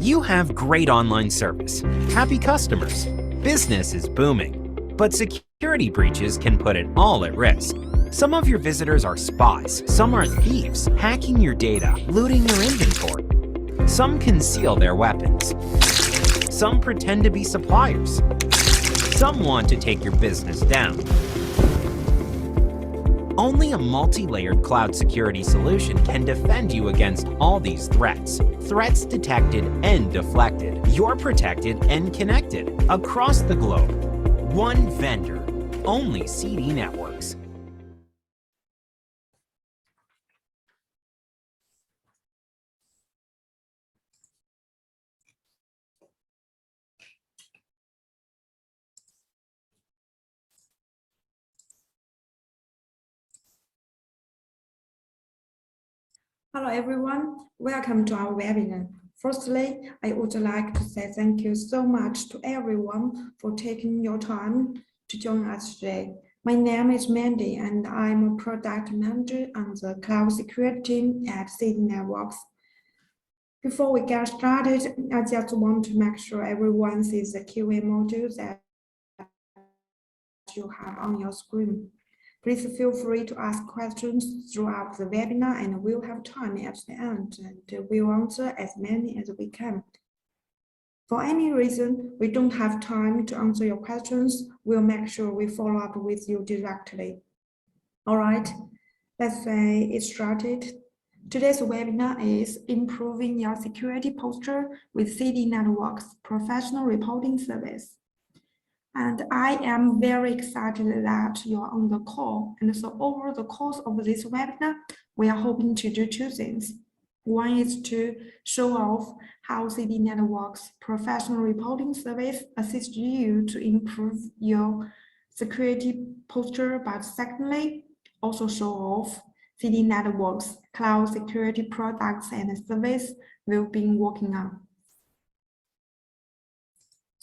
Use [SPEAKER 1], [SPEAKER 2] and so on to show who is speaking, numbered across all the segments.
[SPEAKER 1] You have great online service, happy customers, business is booming, but security breaches can put it all at risk. Some of your visitors are spies, some are thieves, hacking your data, looting your inventory. Some conceal their weapons. Some pretend to be suppliers. Some want to take your business down. Only a multi-layered cloud security solution can defend you against all these threats. Threats detected and deflected. You're protected and connected across the globe. One vendor, only CDNetworks.
[SPEAKER 2] Hello everyone, welcome to our webinar. Firstly, I would like to say thank you so much to everyone for taking your time to join us today. My name is Mandy and I'm a product manager on the cloud security team at CDNetworks. Before we get started, I just want to make sure everyone sees the QA module that you have on your screen. Please feel free to ask questions throughout the webinar and we'll have time at the end and we'll answer as many as we can. For any reason we don't have time to answer your questions, we'll make sure we follow up with you directly. All right, let's get started. Today's webinar is Improving Your Security Posture with CDNetworks Professional Reporting Service. And I am very excited that you're on the call. And so over the course of this webinar, we are hoping to do two things. One is to show off how CDNetworks Professional Reporting Service assists you to improve your security posture, but secondly, also show off CDNetworks cloud security products and service we've been working on.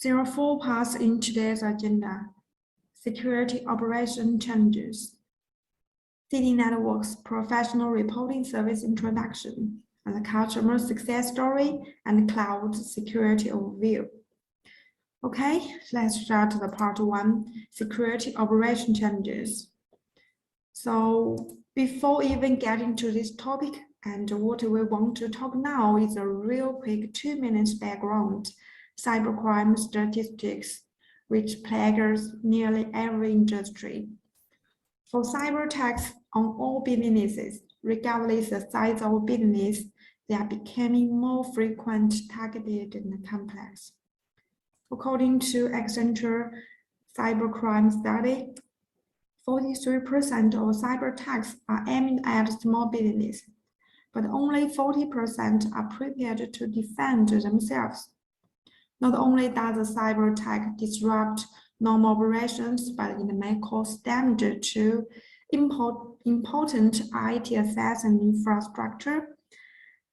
[SPEAKER 2] There are 4 parts in today's agenda: security operation changes, CDNetworks Professional Reporting Service introduction, and the customer success story and cloud security overview. Okay, let's start the part 1, security operation changes. So before even getting to this topic, and what we want to talk now is a real quick 2 minutes background. Cybercrime statistics, which plagues nearly every industry. For cyber attacks on all businesses, regardless of the size of business, they are becoming more frequent, targeted, and complex. According to Accenture Cybercrime Study, 43% of cyber attacks are aimed at small businesses, but only 40% are prepared to defend themselves. Not only does a cyber attack disrupt normal operations, but it may cause damage to important IT assets and infrastructure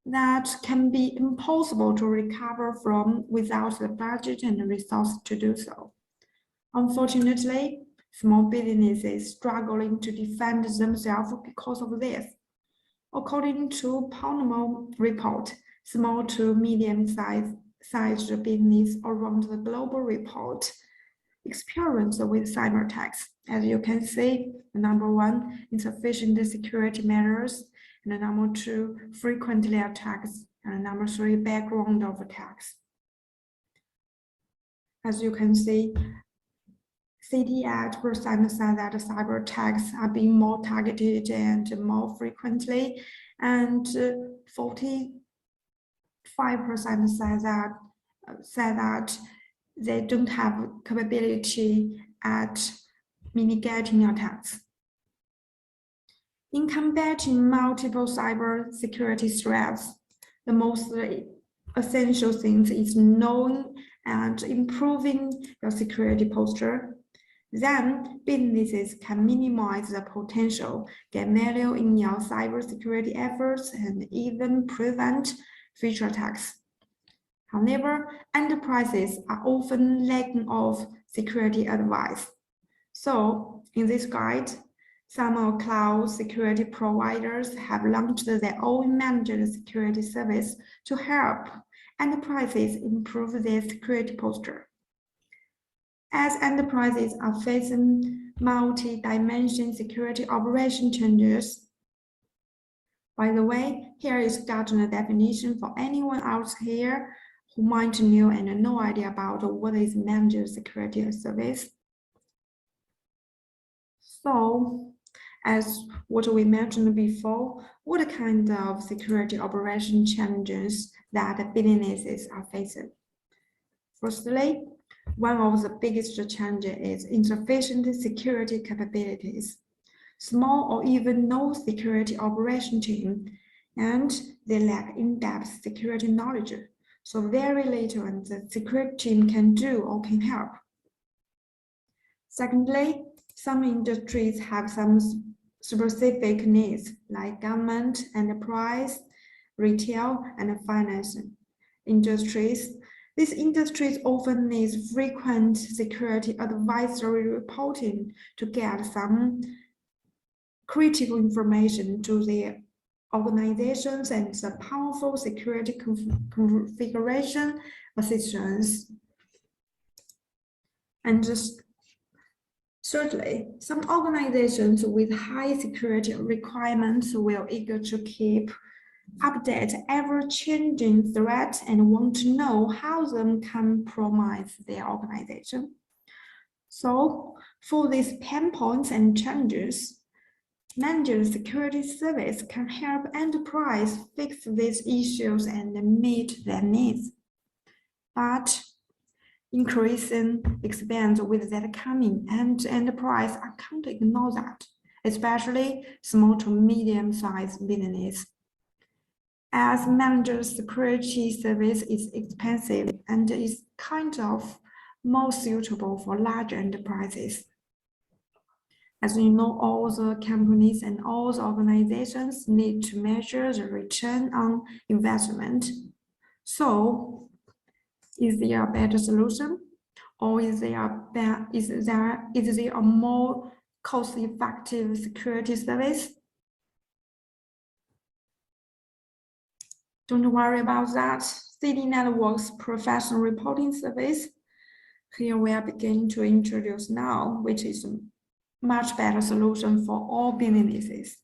[SPEAKER 2] that can be impossible to recover from without the budget and the resources to do so. Unfortunately, small businesses struggling to defend themselves because of this. According to Panama report, small to medium-sized business around the global report experience with cyber attacks. As you can see, number 1, insufficient security measures, and number 2, frequently attacks, and number 3, background of attacks. As you can see, 68% said that cyber attacks are being more targeted and more frequently, and 45% say that they don't have capability at mitigating attacks. In combating multiple cyber security threats, the most essential thing is knowing and improving your security posture. Then businesses can minimize the potential, get value in your cybersecurity efforts, and even prevent future attacks. However, enterprises are often lacking of security advice. So, in this guide, some of cloud security providers have launched their own managed security service to help enterprises improve their security posture. As enterprises are facing multi-dimension security operation changes. By the way, here is Gartner definition for anyone else here who might know and no idea about what is managed security service. So, as what we mentioned before, what kind of security operation challenges that businesses are facing? Firstly, one of the biggest challenges is insufficient security capabilities. Small or even no security operation team, and they lack in-depth security knowledge, so very little and the security team can do or can help. Secondly, some industries have some specific needs like government, enterprise, retail, and finance industries. These industries often need frequent security advisory reporting to get some critical information to their organizations and the powerful security configuration assistance. And just thirdly, some organizations with high security requirements will eager to keep update ever-changing threats and want to know how them compromise their organization. So for these pain points and challenges, managed security service can help enterprise fix these issues and meet their needs. But increasing expense with that coming, and enterprise can't ignore that, especially small to medium-sized business. As managed security service is expensive and is kind of more suitable for large enterprises. As you know, all the companies and all the organizations need to measure the return on investment. So, is there a better solution, or is there a more cost-effective security service? Don't worry about that. CDNetworks professional reporting service. Here we are beginning to introduce now, which is a much better solution for all businesses.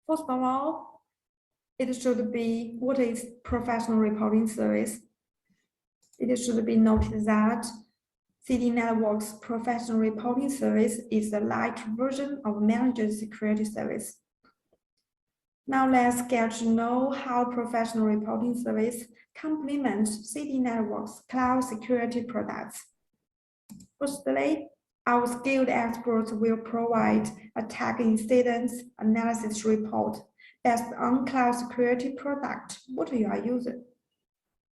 [SPEAKER 2] First of all, it should be, what is professional reporting service? It should be noted that CDNetworks professional reporting service is a light version of managed security service. Now let's get to know how professional reporting service complements CDNetworks cloud security products. Firstly, our skilled experts will provide attack incidents analysis report based on cloud security product what you are using,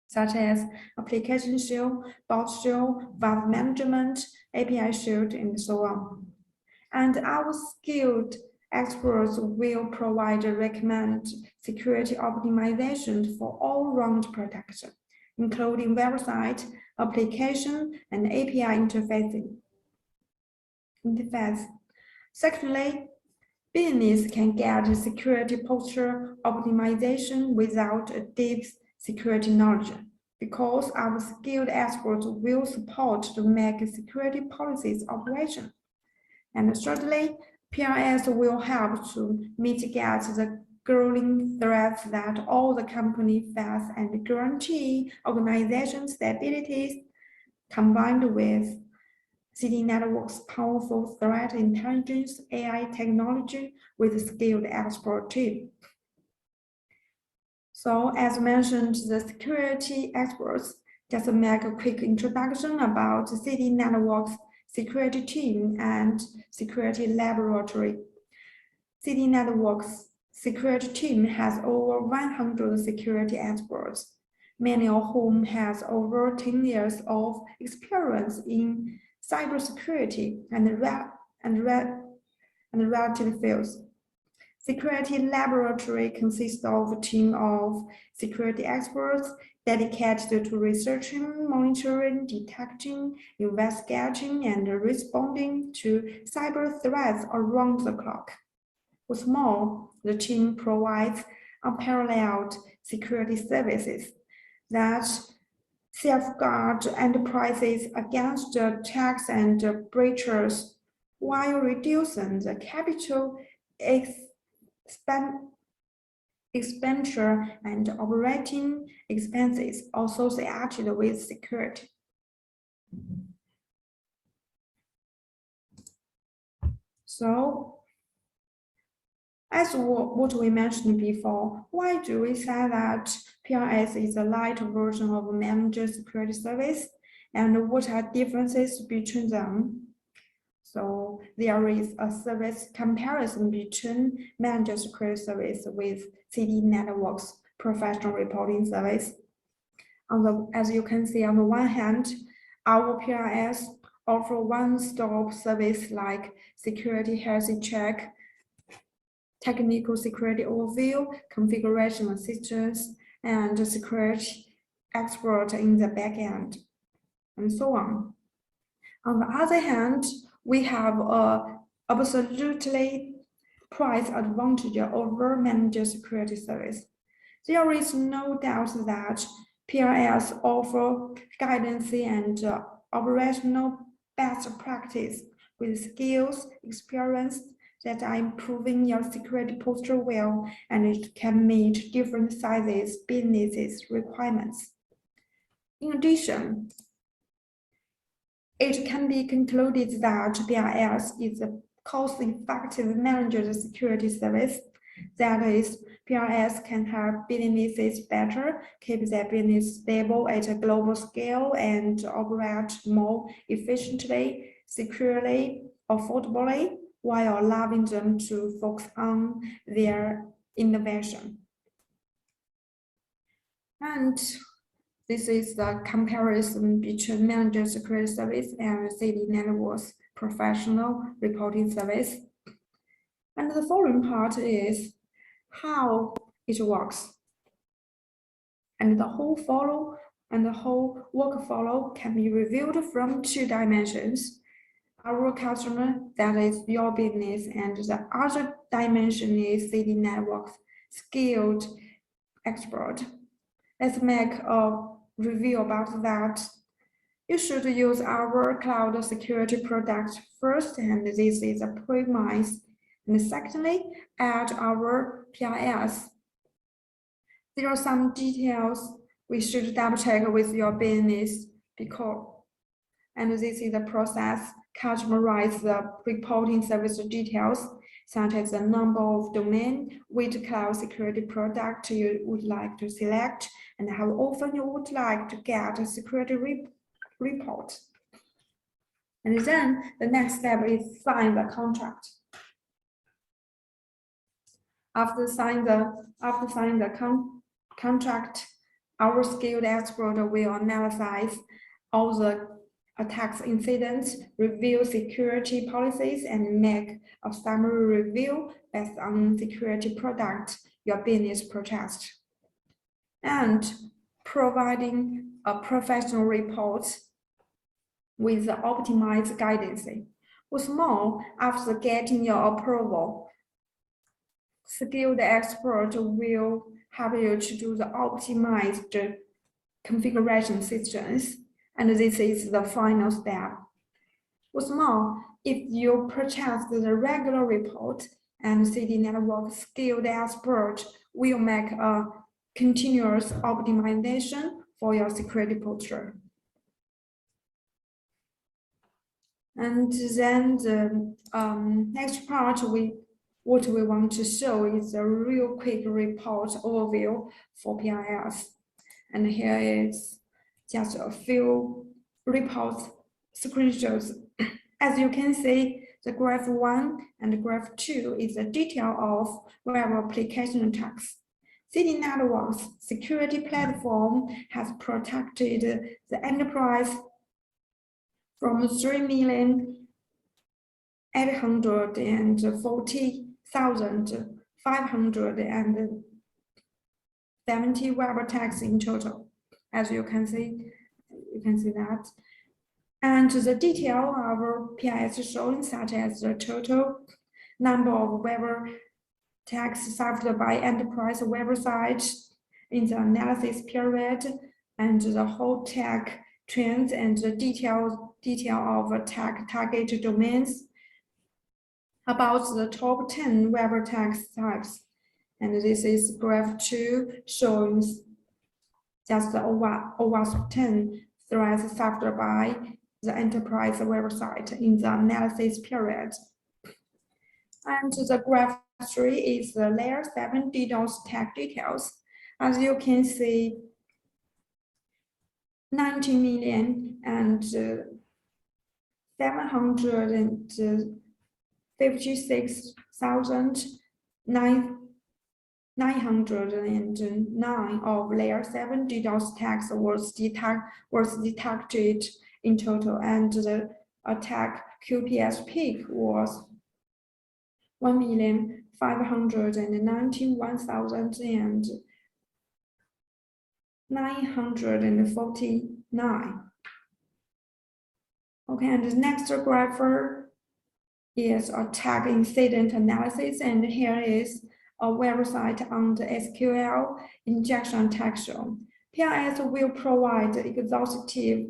[SPEAKER 2] such as application shield, bot shield, valve management, API shield, and so on. And our skilled experts will provide recommend security optimization for all-round protection, including website, application, and API interface. Secondly, business can get security posture optimization without a deep security knowledge, because our skilled experts will support to make security policies operation. And thirdly, PRS will help to mitigate the growing threats that all the company face and guarantee organization stability, combined with CDNetworks' powerful threat intelligence AI technology with skilled expert team. So as mentioned, the security experts just make a quick introduction about CDNetworks security team and security laboratory. CDNetworks security team has over 100 security experts, many of whom has over 10 years of experience in cybersecurity and related fields. Security laboratory consists of a team of security experts dedicated to researching, monitoring, detecting, investigating, and responding to cyber threats around the clock. What's more, the team provides unparalleled security services that safeguard enterprises against attacks and breaches while reducing the capital expenditure and operating expenses associated with security. So, as what we mentioned before, why do we say that PRS is a light version of managed security service, and what are differences between them? So there is a service comparison between managed security service with CDNetworks professional reporting service. As you can see, on the one hand, our PRS offer one-stop service like security health check, technical security overview, configuration assistance, and security expert in the backend, and so on. On the other hand, we have a absolutely price advantage over managed security service. There is no doubt that PRS offer guidance and operational best practice with skills, experience that are improving your security posture well, and it can meet different sizes businesses requirements. In addition, it can be concluded that PRS is a cost-effective managed security service. That is, PRS can help businesses better keep their business stable at a global scale and operate more efficiently, securely, affordably, while allowing them to focus on their innovation. And this is the comparison between managed security service and CDNetworks professional reporting service. And the following part is how it works. And the whole workflow can be reviewed from two dimensions. Our customer, that is your business, and the other dimension is CDNetworks skilled expert. Let's make a review about that. You should use our cloud security product first, and this is a premise. And secondly, add our PRS. There are some details we should double check with your business and this is the process. Customize the reporting service details, such as the number of domain, which cloud security product you would like to select, and how often you would like to get a security report. And then the next step is sign the contract. After signing the contract, our skilled expert will analyze all the attacks incidents, review security policies, and make a summary review based on security product your business purchased. And providing a professional report with the optimized guidance. What's more, after getting your approval, skilled expert will help you to do the optimized configuration systems, and this is the final step. What's more, if you purchase the regular report, and CDNetworks skilled expert will make a continuous optimization for your security posture. And then the next part, what we want to show is a real quick report overview for PRS. And here is just a few report screenshots. As you can see, the graph 1 and graph 2 is a detail of web application attacks. CDNetworks security platform has protected the enterprise from 3,840,570 web attacks in total. As you can see that. And the detail of our PRS showing, such as the total number of web attacks served by enterprise websites, in the analysis period, and the whole tag trends and the detail of attack target domains, about the top 10 web attack types. And this is graph 2 showing just the over 10 threats suffered by the enterprise website in the analysis period. And the graph 3 is the layer 7 DDoS tag details. As you can see, 90 million and 756,909 of layer 7 DDoS attacks was detected in total, and the attack QPS peak was 1,591,949. Okay, and the next graph is attack incident analysis, and here is a website on the SQL injection attack shown. PRS will provide exhaustive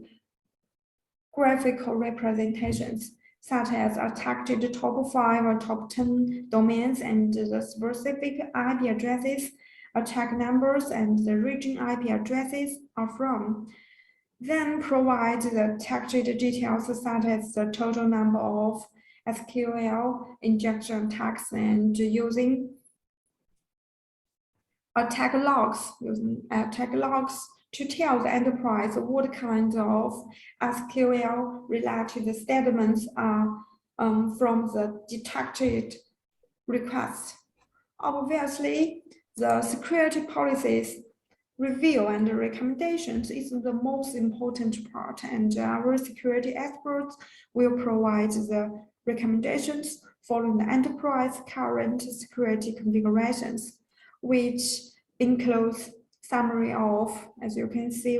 [SPEAKER 2] graphical representations, such as attacked top 5 or top 10 domains and the specific IP addresses, attack numbers, and the region IP addresses are from. Then provide the textured details such as the total number of SQL injection attacks and using attack logs to tell the enterprise what kind of SQL-related statements are from the detected request. Obviously, the security policies review and recommendations is the most important part, and our security experts will provide the recommendations following the enterprise current security configurations, which includes summary of, as you can see,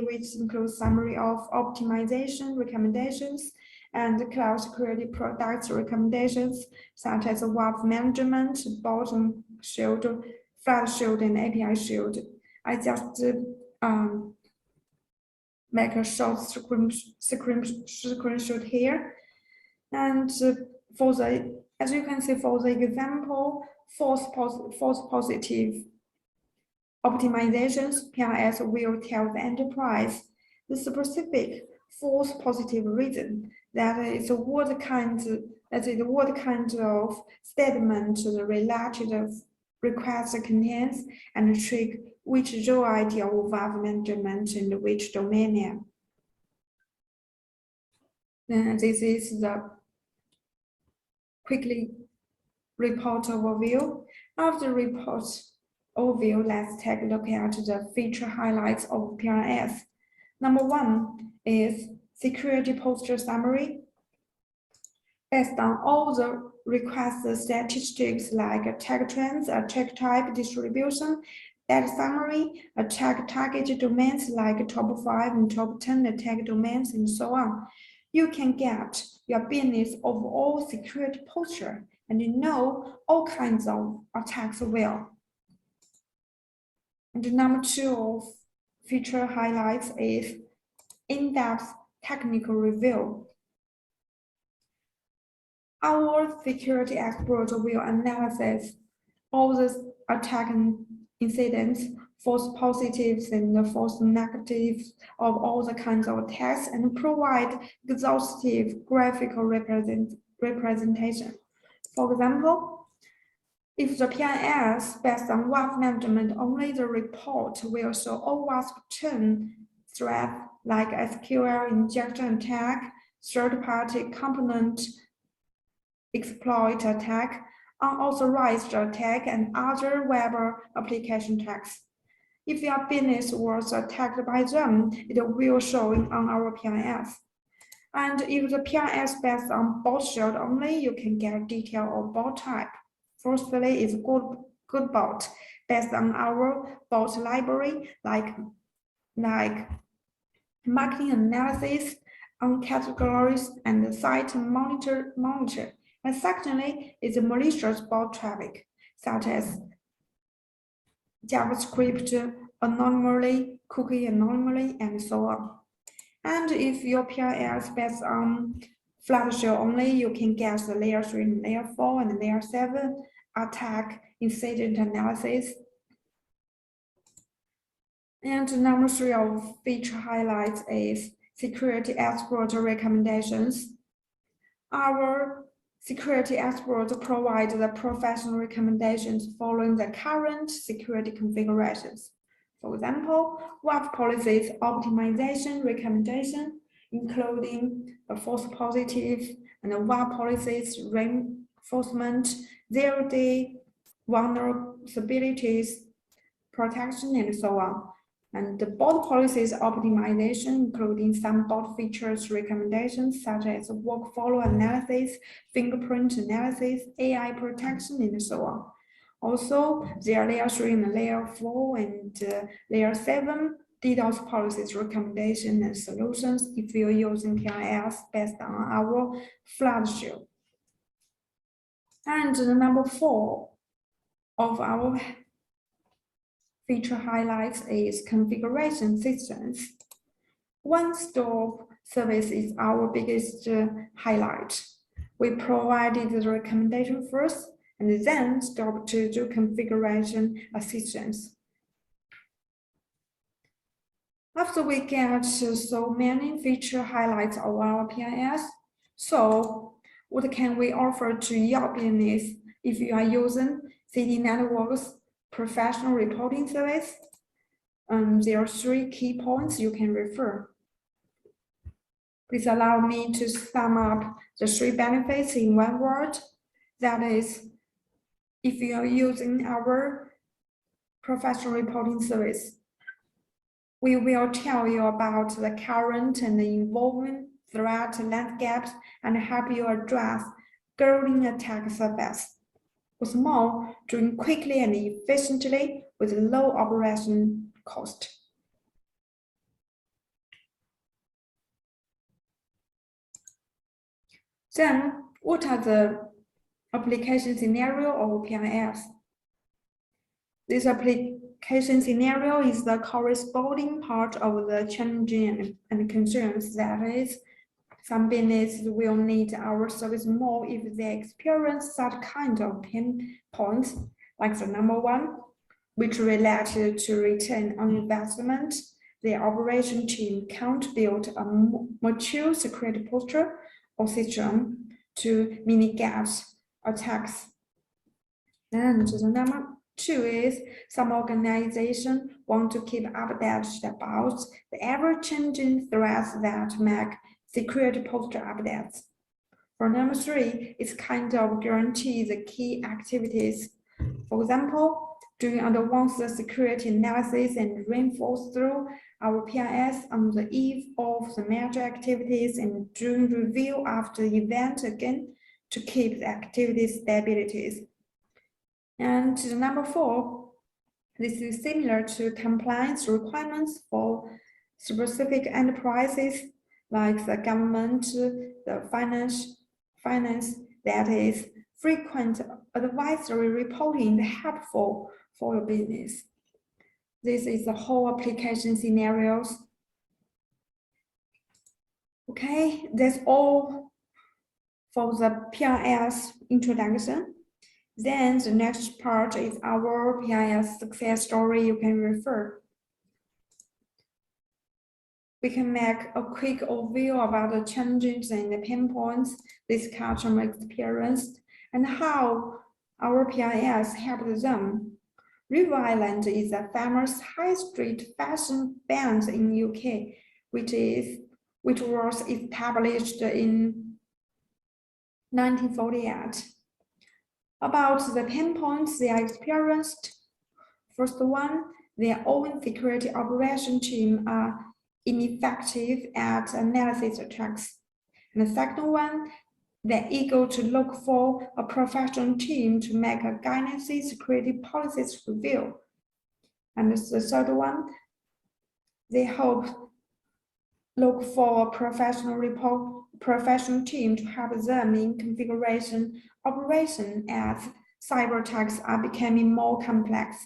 [SPEAKER 2] summary of optimization recommendations and cloud security products recommendations, such as WAF management, bottom shield, flood shield, and API shield. I just make a short screenshot here. And for the, as you can see, for the example, false positive optimizations, PRS will tell the enterprise the specific false positive reason, that is what kind of statement the related request contains, and trick which row ID of WAF management and which domain name. Then this is the quickly report overview. After report overview, let's take a look at the feature highlights of PRS. Number 1 is security posture summary. Based on all the request statistics like attack trends, attack type distribution, data summary, attack target domains like top 5 and top 10 attack domains, and so on, you can get your business overall security posture and you know all kinds of attacks well. And number 2 of feature highlights is in-depth technical review. Our security expert will analyze all the attack incidents, false positives and false negatives of all the kinds of attacks, and provide exhaustive graphical representation. For example, if the PIS based on WAF management, only the report will show all WAF 10 threats like SQL injection attack, third-party component exploit attack, unauthorized attack, and other web application attacks. If your business was attacked by them, it will show on our PIS. And if the PIS based on bot shield only, you can get detail of bot type. Firstly, is good bot based on our bot library, like marketing analysis on categories and site monitor. And secondly, is malicious bot traffic, such as JavaScript anomaly, cookie anomaly, and so on. And if your PIL is based on flat shell only, you can get the layer 3, layer 4, and layer 7 attack incident analysis. And number 3 of feature highlights is security expert recommendations. Our security experts provide the professional recommendations following the current security configurations. For example, web policies optimization recommendation, including a false positive and web policies reinforcement, zero-day vulnerabilities protection, and so on. And the bot policies optimization, including some bot features recommendations such as workflow analysis, fingerprint analysis, AI protection, and so on. Also, there are layer 3 and layer 4 and layer 7 ddos policies recommendation and solutions if you're using PIS based on our flat shell. And the number 4 of our feature highlights is configuration systems. One-stop service is our biggest highlight. We provided the recommendation first and then stop to do configuration assistance. After we get so many feature highlights of our PIS, so what can we offer to your business if you are using CDNetworks professional reporting service? There are 3 key points you can refer. Please allow me to sum up the 3 benefits in one word. That is, if you are using our professional reporting service, we will tell you about the current and the evolving threat landscapes and help you address growing attack surface. What's more, doing quickly and efficiently with low operation cost. Then, what are the application scenario of PIS? This application scenario is the corresponding part of the challenges and concerns. That is, some businesses will need our service more if they experience such kind of pain points, like the number 1, which related to return on investment. The operation team can't build a mature security posture or system to mitigate attacks. And the number 2 is some organizations want to keep updated about the ever-changing threats that make security posture updates. For number 3, it's kind of guarantee the key activities. For example, doing advanced security analysis and reinforce through our PIS on the eve of the major activities and doing review after the event again to keep the activity stabilities. And number 4, this is similar to compliance requirements for specific enterprises like the government, the finance, that is frequent advisory reporting helpful for your business. This is the whole application scenarios. Okay, that's all for the PIS introduction. Then the next part is our PIS success story you can refer. We can make a quick overview about the challenges and the pain points this customer experienced and how our PIS helped them. River Island is a famous high street fashion brand in UK, which was established in 1948. About the pain points they experienced, first one, their own security operation team are ineffective at analysis attacks. And the second one, they're eager to look for a professional team to make a guidance security policies review. And the third one, they look for a professional team to help them in configuration operation as cyber attacks are becoming more complex.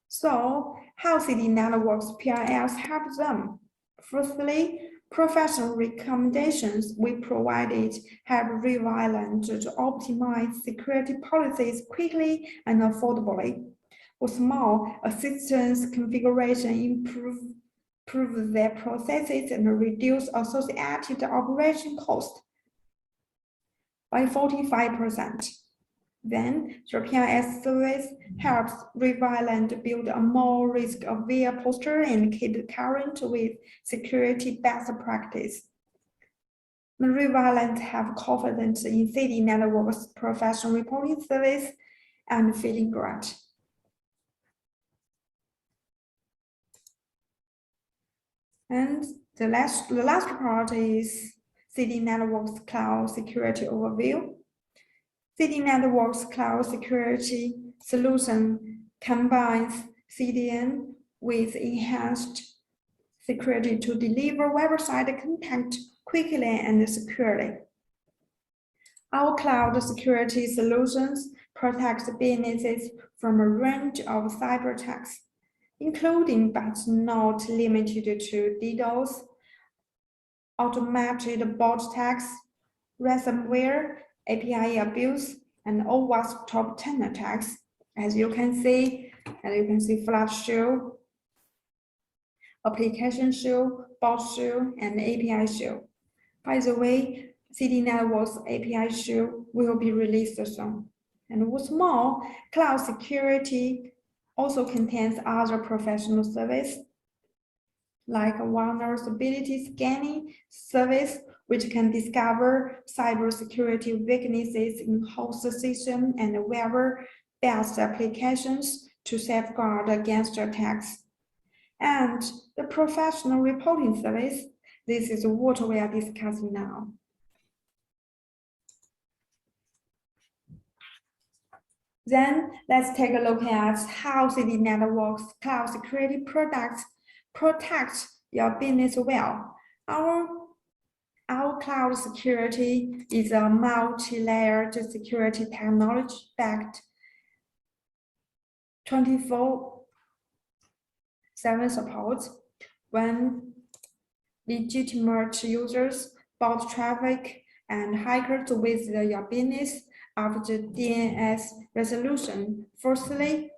[SPEAKER 2] So how CDNetworks PIS help them. Firstly, professional recommendations we provided help Reviland to optimize security policies quickly and affordably. With small assistance configuration improve their processes and reduce associated operation cost by 45%. Then, the PIS service helps Reviland build a more risk-aware posture and keep current with security best practice. Reviland have confidence in CDNetworks professional reporting service and feeling great. And the last part is CDNetworks Cloud Security Overview. CDNetworks Cloud Security solution combines CDN with enhanced security to deliver website content quickly and securely. Our cloud security solutions protect businesses from a range of cyber attacks, including but not limited to DDoS, automated bot attacks, ransomware, API abuse, and OWASP top 10 attacks. As you can see, Flood Shield, Application Shield, Bot Shield, and API Shield. By the way, CDNetworks API Shield will be released soon. And what's more, cloud security also contains other professional service like a vulnerability scanning service, which can discover cybersecurity weaknesses in host system and web-based applications to safeguard against attacks. And the professional reporting service, this is what we are discussing now. Then let's take a look at how CDNetworks cloud security products protect your business well. Our cloud security is a multi-layered security technology backed 24/7 support. When legitimate users, bot traffic, and hackers visit your business after DNS resolution. Firstly,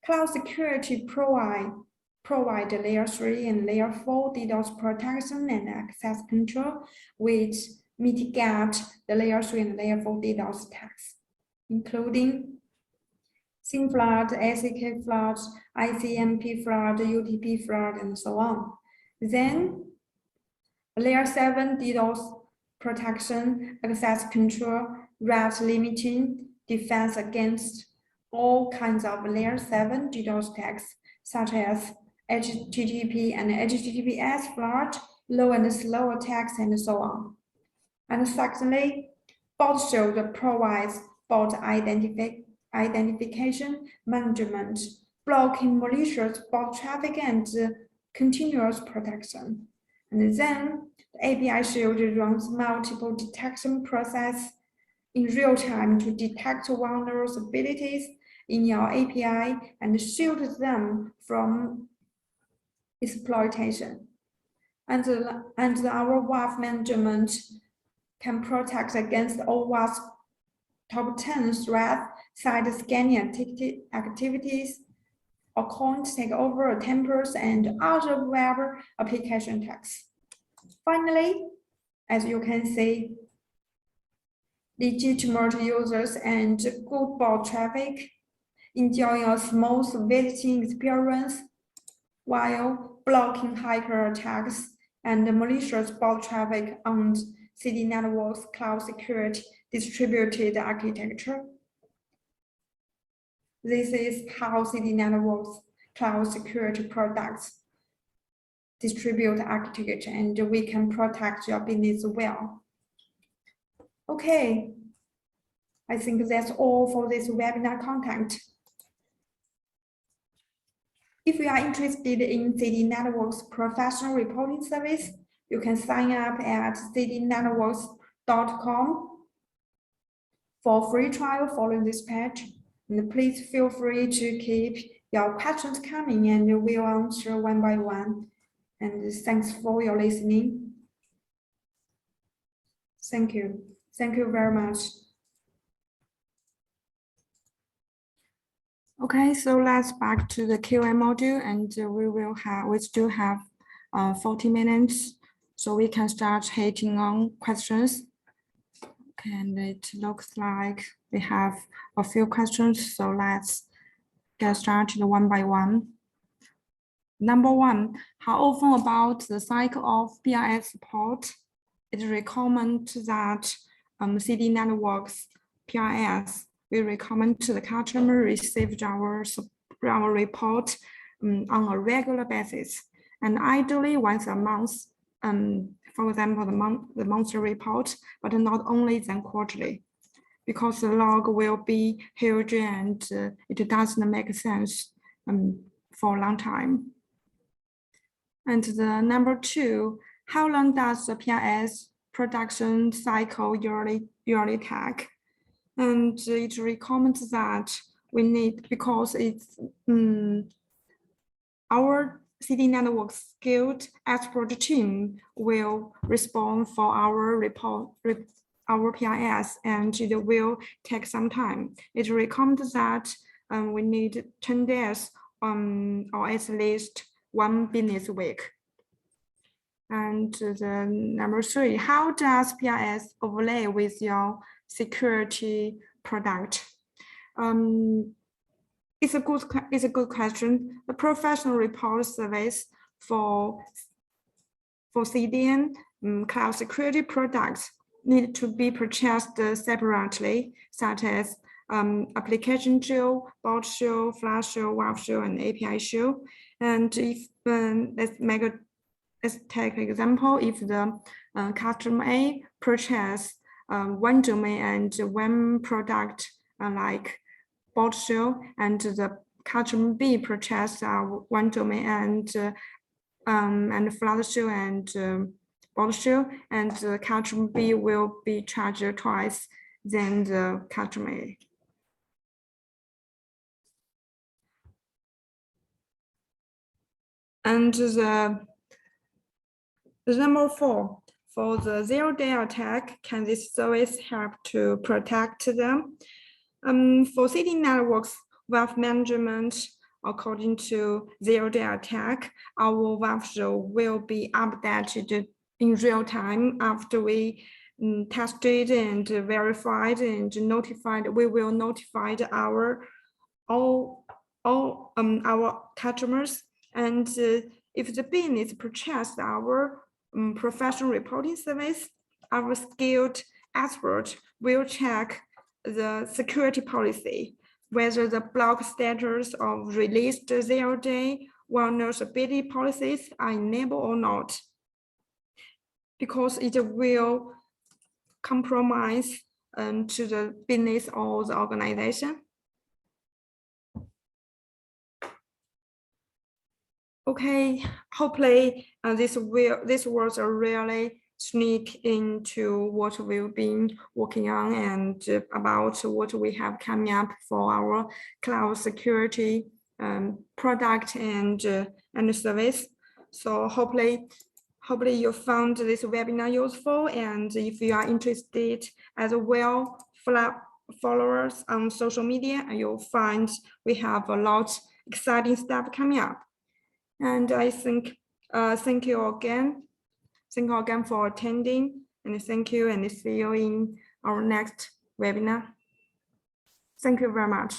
[SPEAKER 2] cloud security provide layer 3 and layer 4 DDoS protection and access control, which mitigate the layer 3 and layer 4 DDoS attacks, including SIM flood, ACK flood, ICMP flood, UTP flood, and so on. Then, layer 7 DDoS protection, access control, route limiting, defense against all kinds of layer 7 DDoS attacks, such as HTTP and HTTPS flood, low and slow attacks, and so on. And secondly, Bot Shield provides bot identification management, blocking malicious bot traffic and continuous protection. And then the API Shield runs multiple detection processes in real time to detect vulnerabilities in your API and shield them from exploitation. And our WAF management can protect against all WAF top 10 threats, site scanning activities, account takeover attempts, and other web application attacks. Finally, as you can see, legitimate users and good bot traffic enjoy a smooth visiting experience while blocking hacker attacks and malicious bot traffic on CDNetworks cloud security distributed architecture. This is how CDNetworks cloud security products distribute architecture, and we can protect your business well. Okay, I think that's all for this webinar content. If you are interested in CDNetworks professional reporting service, you can sign up at cdnetworks.com for free trial following this page. And please feel free to keep your questions coming and we'll answer one by one. And thanks for your listening. Thank you. Thank you very much. Okay, so let's back to the Q&A module, and we still have 40 minutes, so we can start hitting on questions. Okay, and it looks like we have a few questions, so let's get started one by one. Number one, how often about the cycle of PRS support? It recommends that CDNetworks PRS we recommend to the customer receive our report on a regular basis, and ideally once a month. For example, the monthly report, but not only then quarterly, because the log will be huge and it doesn't make sense for a long time. And the number two, how long does the PRS production cycle usually take? And it recommends that we need, because it's our CDNetworks skilled expert team will respond for our report, our PRS, and it will take some time. It recommends that we need 10 days or at least 1 business week. And the number three, how does PRS overlay with your security product? It's a good question. The professional report service for CDN cloud security products need to be purchased separately, such as application shell, bolt shell, flash shell, web shell, and API shell. And if let's take an example. If the customer A purchase one domain and one product like bolt shell, and the customer B purchase one domain and flash shell and bolt shell, and the customer B will be charged twice than the customer A. And the number four, for the zero-day attack, can this service help to protect them? For CDNetworks web management, according to zero-day attack, our web shell will be updated in real time after we tested and verified and notified. We will notify all our customers, and if the business purchased our professional reporting service, our skilled expert will check the security policy, whether the block status of released zero-day vulnerability policies are enabled or not, because it will compromise to the business or the organization. Okay, hopefully this was a really sneak into what we've been working on and about what we have coming up for our cloud security product and service. So hopefully you found this webinar useful, and if you are interested as well, follow us on social media, and you'll find we have a lot exciting stuff coming up. And I think, thank you again. Thank you again for attending, and thank you, and see you in our next webinar. Thank you very much.